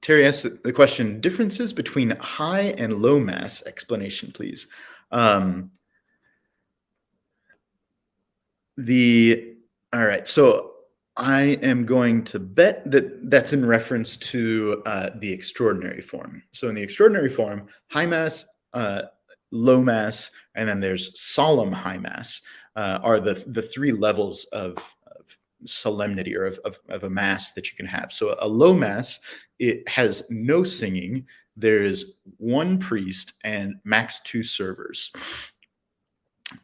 Terry asks the question, differences between high and low mass explanation, please. Um, the all right, so I am going to bet that that's in reference to the extraordinary form. So in the extraordinary form, high mass, low mass, and then there's solemn high mass are the three levels of solemnity or of a mass that you can have. So a low mass, it has no singing. There's one priest and max two servers.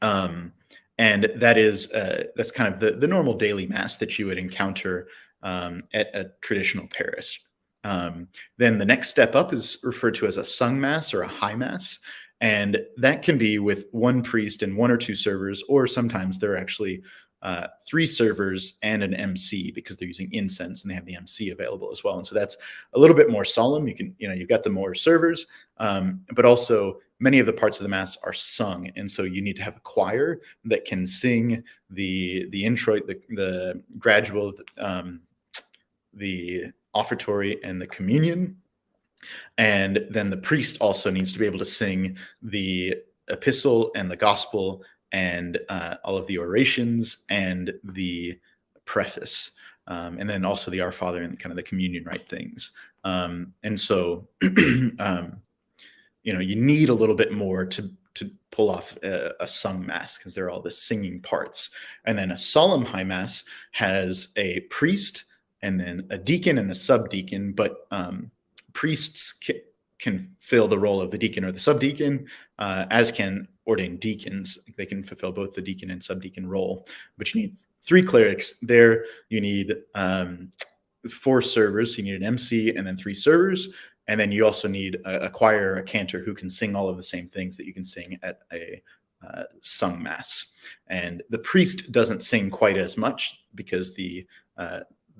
Um, and that's kind of the normal daily mass that you would encounter at a traditional parish. Then the next step up is referred to as a sung mass or a high mass, and that can be with one priest and one or two servers, or sometimes there are actually three servers and an MC because they're using incense and they have the MC available as well. And so that's a little bit more solemn. You've got the more servers, but also many of the parts of the mass are sung, and so you need to have a choir that can sing the introit, the gradual, the offertory, and the communion. And then the priest also needs to be able to sing the epistle and the gospel and all of the orations and the preface, and then also the Our Father and kind of the communion rite things. And so you need a little bit more to pull off a sung mass because there are all the singing parts. And then a solemn high mass has a priest and then a deacon and a subdeacon, but priests can fill the role of the deacon or the subdeacon, as can ordained deacons. They can fulfill both the deacon and subdeacon role, but you need three clerics there. You need four servers. You need an MC and then three servers. And then you also need a choir, a cantor who can sing all of the same things that you can sing at a sung mass. And the priest doesn't sing quite as much because the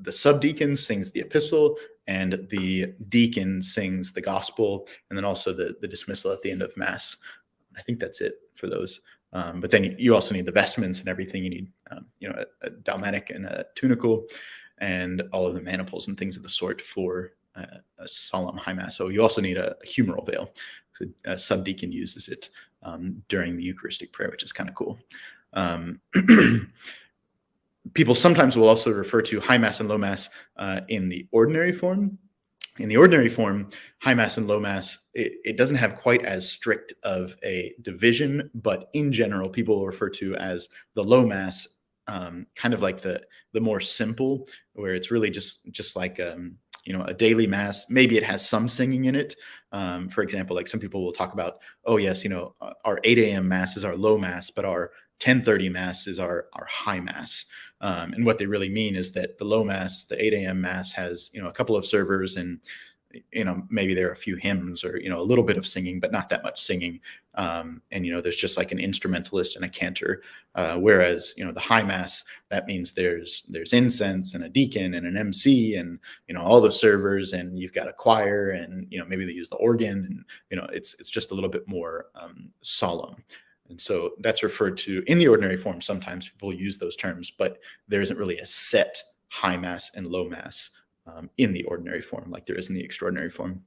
subdeacon sings the epistle and the deacon sings the gospel, and then also the dismissal at the end of mass. I think that's it for those. But then you also need the vestments and everything. You need a dalmatic and a tunicle and all of the maniples and things of the sort for a solemn high mass. So you also need a humeral veil. So a subdeacon uses it during the Eucharistic prayer, which is kind of cool. People sometimes will also refer to high mass and low mass in the ordinary form. In the ordinary form, high mass and low mass, it doesn't have quite as strict of a division, but in general, people will refer to as the low mass, kind of like the more simple, where it's really just like a daily mass. Maybe it has some singing in it. For example, like some people will talk about, oh yes, our 8 a.m. mass is our low mass, but our 10:30 mass is our high mass. And what they really mean is that the low mass, the 8 a.m. mass, has a couple of servers and maybe there are a few hymns or a little bit of singing, but not that much singing. And there's just like an instrumentalist and a cantor. Whereas the high mass, that means there's incense and a deacon and an MC and all the servers, and you've got a choir, and maybe they use the organ, and it's just a little bit more solemn. And so that's referred to in the ordinary form. Sometimes people use those terms, but there isn't really a set high mass and low mass in the ordinary form like there is in the extraordinary form.